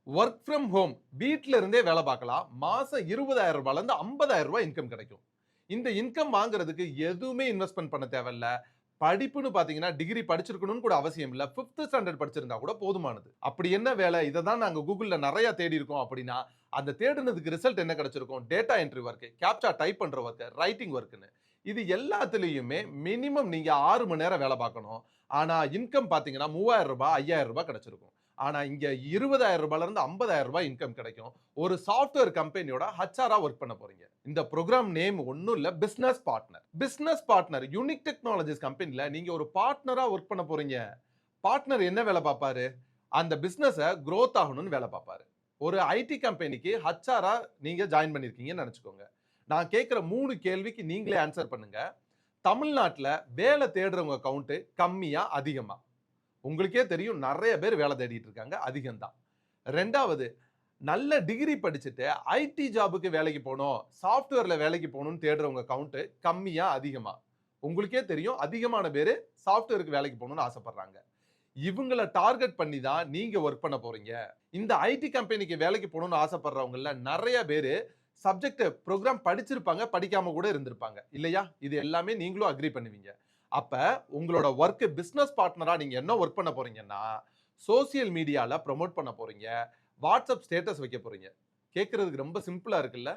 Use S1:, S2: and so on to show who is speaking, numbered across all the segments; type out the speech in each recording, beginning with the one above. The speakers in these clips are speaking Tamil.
S1: ஒர்க் ஃப்ரம் ஹோம் வீட்ல இருந்தே வேலை பார்க்கலாம். மாசம் 20,000 ரூபாயிலிருந்து 50,000 ரூபாய் இன்கம் கிடைக்கும். இந்த இன்கம் வாங்குறதுக்கு எதுவுமே இன்வெஸ்ட்மென்ட் பண்ண தேவையில்ல. படிப்புன்னு பார்த்தீங்கன்னா, டிகிரி படிச்சிருக்கணும்னு கூட அவசியம் இல்ல. 5த் ஸ்டாண்டர்ட் படிச்சிருந்தா கூட போதுமானது. அப்படி என்ன வேலை? இத தான் நாங்க Googleல நெறைய தேடி இருக்கோம் அப்படின்னா, அந்த தேடுனதுக்கு ரிசல்ட் என்ன கிடைச்சிருக்கும்? Data entry work, captcha type பண்ற வொர்க், ரைட்டிங் வொர்க்ன்னு. இது எல்லாத்துலயுமே மினிமம் நீங்க 6 மணி நேரம் வேலை பார்க்கணும். ஆனா இன்கம் பார்த்தீங்கன்னா, ரூ. 3000 ரூ. 5000 கிடைச்சிருக்கும். ஆனா இங்க ரூ. 20,000 இருந்து ரூ. 50,000 இன்கம் கிடைக்கும். ஒரு சாஃப்ட்வேர் கம்பெனியோட ஹெச்ஆரா வொர்க் பண்ண போறீங்க. இந்த புரோகிராம் நேம் ஒண்ணும் இல்ல, business partner. Business partner unique technologies கம்பெனில நீங்க ஒரு பார்ட்னரா வொர்க் பண்ண போறீங்க. பார்ட்னர் என்ன வேலை பார்ப்பாரு? அந்த பிசினஸ குரோத் ஆகணும்னு வேலை பார்ப்பாரு. ஒரு ஐடி கம்பெனிக்கு ஹெச்ஆரா நீங்க ஜாயின் பண்ணிருக்கீங்கன்னு நெனச்சுக்கோங்க. நான் கேட்கிற 3 கேள்விக்கு நீங்களே ஆன்சர் பண்ணுங்க. தமிழ்நாட்டுல வேலை தேடுறவங்க கவுண்ட் கம்மியா? அதிகமா? உங்களுக்கே தெரியும் நெறைய பேர் வேலை தேடிட்டு இருக்காங்க. அதிகம் தான். 2வது நல்ல டிகிரி படிச்சுட்டு ஐடி ஜாப்க்கு வேலைக்கு போணும், சாஃப்ட்வேர்ல வேலைக்கு போணும்னு தேடுறவங்க கவுண்ட் கம்மியா? அதிகமா? உங்களுக்கே தெரியும் அதிகமான பேரு சாஃப்ட்வேருக்கு வேலைக்கு போணும்னு ஆசைப்படுறாங்க. இவங்கள டார்கெட் பண்ணி தான் நீங்க வொர்க் பண்ண போறீங்க. இந்த ஐடி கம்பெனிக்கு வேலைக்கு போணும்னு ஆசைப்படுறவங்கல நெறைய பேரு சப்ஜெக்ட் புரோகிராம் படிச்சிருப்பாங்க, படிக்காம கூட இருந்திருப்பாங்க. இல்லையா? இது எல்லாமே நீங்களும் அக்ரி பண்ணுவீங்க. அப்ப உங்களோட வொர்க் பிசினஸ் பார்ட்னரா நீங்க என்ன வொர்க் பண்ண போறீங்கன்னா, சோசியல் மீடியால புரமோட் பண்ண போறீங்க. வாட்ஸ்அப் ஸ்டேட்டஸ் வைக்க போறீங்க. கேட்கறதுக்கு ரொம்ப சிம்பிளா இருக்குல்ல?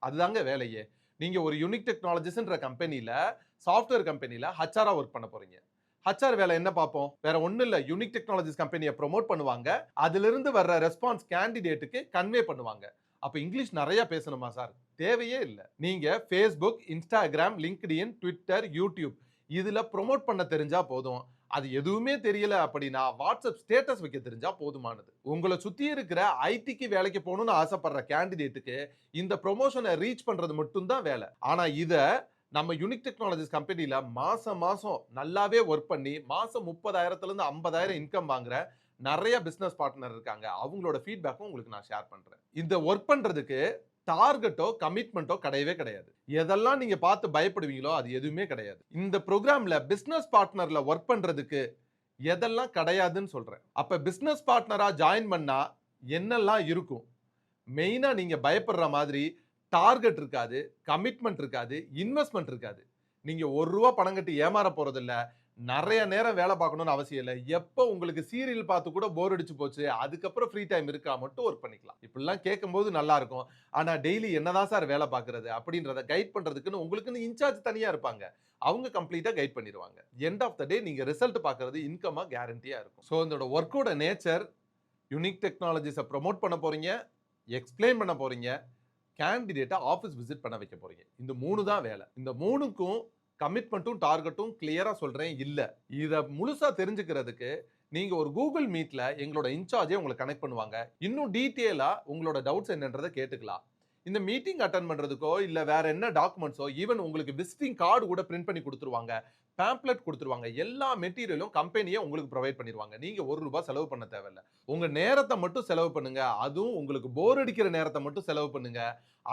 S1: அதுதாங்க வேலையே. நீங்க ஒரு யூனிக் டெக்னாலஜிஸ்ன்ற கம்பெனில, சாஃப்ட்வேர் கம்பெனில ஹெச்ஆரா வொர்க் பண்ண போறீங்க. ஹெச்ஆர் வேலை என்ன பார்ப்போம்? வேற ஒண்ணும் இல்ல. யூனிக் டெக்னாலஜிஸ் கம்பெனிய புரமோட் பண்ணுவாங்க. அதிலிருந்து வர்ற ரெஸ்பான்ஸ் கேண்டிடேட்க்கு கன்வே பண்ணுவாங்க. அப்ப இங்கிலீஷ் நெறைய பேசணுமா சார்? தேவையே இல்ல. நீங்க Facebook, Instagram, LinkedIn, Twitter, YouTube இதுல புரமோட் பண்ண தெரிஞ்சா போதும். அது எதுவுமே தெரியல அப்படின்னா வாட்ஸ்அப் ஸ்டேட்டஸ் வைக்க தெரிஞ்சா போதுமானது. உங்கள சுத்தி இருக்கிற ஐடிக்கு வேலைக்கு போகணும்னு ஆசைப்படுற கேண்டிடேட்டுக்கு இந்த ப்ரொமோஷனை ரீச் பண்றது மட்டும் தான் வேலை. ஆனா இத நம்ம யூனிக் டெக்னாலஜிஸ் கம்பெனில மாசம் மாசம் நல்லாவே ஒர்க் பண்ணி மாசம் 30,000 இருந்து 50,000 இன்கம் வாங்குற நெறைய பிசினஸ் பார்ட்னர் இருக்காங்க. அவங்களோட ஃபீட்பேக்கும் உங்களுக்கு நான் ஷேர் பண்றேன். இந்த ஒர்க் பண்றதுக்கு டார்கெட்டோ கமிட்மெண்ட்டோ கிடையவே கிடையாது. எதெல்லாம் நீங்க பார்த்து பயப்படுவீங்களோ அது எதுவுமே கிடையாது. இந்த புரோகிராம்ல பிசினஸ் பார்ட்னர்ல ஒர்க் பண்றதுக்கு எதெல்லாம் கிடையாதுன்னு சொல்றேன். அப்ப பிசினஸ் பார்ட்னரா ஜாயின் பண்ணா என்னெல்லாம் இருக்கும்? மெயினா நீங்க பயப்படுற மாதிரி டார்கெட் இருக்காது, கமிட்மெண்ட் இருக்காது, இன்வெஸ்ட்மென்ட் இருக்காது. நீங்க ரூ. 1 பணம் கட்டி ஏமாற போறதில்ல. நெறைய நேரம் வேலை பார்க்கணும்னு அவசியம் இல்ல. எப்ப உங்களுக்கு சீரியல் பார்த்து கூட போர் அடிச்சு போச்சு, அதுக்கப்புறம் ஃப்ரீ டைம் இருக்கா மட்டும் ஒர்க் பண்ணிக்கலாம். இப்படிலாம் கேட்கும்போது நல்லா இருக்கும். ஆனா டெய்லி என்னதான் சார் வேலை பார்க்கிறது அப்படின்றத கைட் பண்றதுக்குன்னு உங்களுக்குன்னு இன்சார்ஜ் தனியா இருப்பாங்க. அவங்க கம்ப்ளீட்டா கைட் பண்ணிருவாங்க. எண்ட் ஆஃப் த டே நீங்க ரிசல்ட் பார்க்கிறது இன்கமா கேரண்டியா இருக்கும். சோ இதோட வொர்க்கோட நேச்சர் யூனிக் டெக்னாலஜிஸ ப்ரமோட் பண்ண போறீங்க, எக்ஸ்பிளைன் பண்ண போறீங்க, கேண்டிடேட்ட ஆபீஸ் விசிட் பண்ண வைக்க போறீங்க. இந்த 3 தான் வேலை. இந்த 3க்கும் கமிட்மெண்ட்டும் டார்கெட்டும் கிளியரா சொல்றேன் இல்ல. இத முழுசா தெரிஞ்சுக்கிறதுக்கு நீங்க ஒரு Google Meetல எங்களோட இன்சார்ஜே உங்கள கனெக்ட் பண்ணுவாங்க. இன்னும் டீடைலா உங்களோட டவுட்ஸ் என்னன்றத கேட்டுக்கலாம். இந்த மீட்டிங் அட்டெண்ட் பண்றதுக்கோ இல்ல வேற என்ன டாக்குமெண்ட்ஸோ ஈவன் உங்களுக்கு விசிட்டிங் கார்டு கூட பிரிண்ட் பண்ணி குடுத்துருவாங்க. பேம்ப்ளெட் குடுத்துருவாங்க. எல்லா மெட்டீரியலும் கம்பெனியே உங்களுக்கு புரொவைட் பண்ணிருவாங்க. நீங்க ரூ. 1 செலவு பண்ண தேவையில்ல. உங்க நேரத்த மட்டும் செலவு பண்ணுங்க. அதுவும் உங்களுக்கு போர் அடிக்கிற நேரத்த மட்டும் செலவு பண்ணுங்க.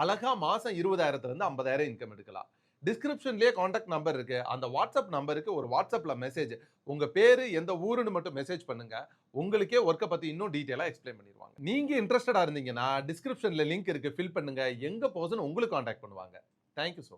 S1: அழகா மாசம் 20,000 இருந்து 50,000 இன்கம் எடுக்கலாம். டிஸ்கிரிப்ஷன்லயே கான்டாக்ட் நம்பர் இருக்கு. அந்த வாட்ஸ்அப் நம்பருக்கு ஒரு வாட்ஸ்அப்ல மெசேஜ். உங்க பேரு, எந்த ஊருன்னு மட்டும் மெசேஜ் பண்ணுங்க. உங்களுக்கே வொர்க்க பத்தி இன்னும் டீடைலா எக்ஸ்பிளைன் பண்ணிருவாங்க. நீங்க இன்ட்ரஸ்டடா இருந்தீங்கன்னா, டிஸ்கிரிப்ஷன்ல லிங்க் இருக்கு. ஃபில் பண்ணுங்க. எங்க பர்சன் உங்களுக்கு கான்டாக்ட் பண்ணுவாங்க. Thank you so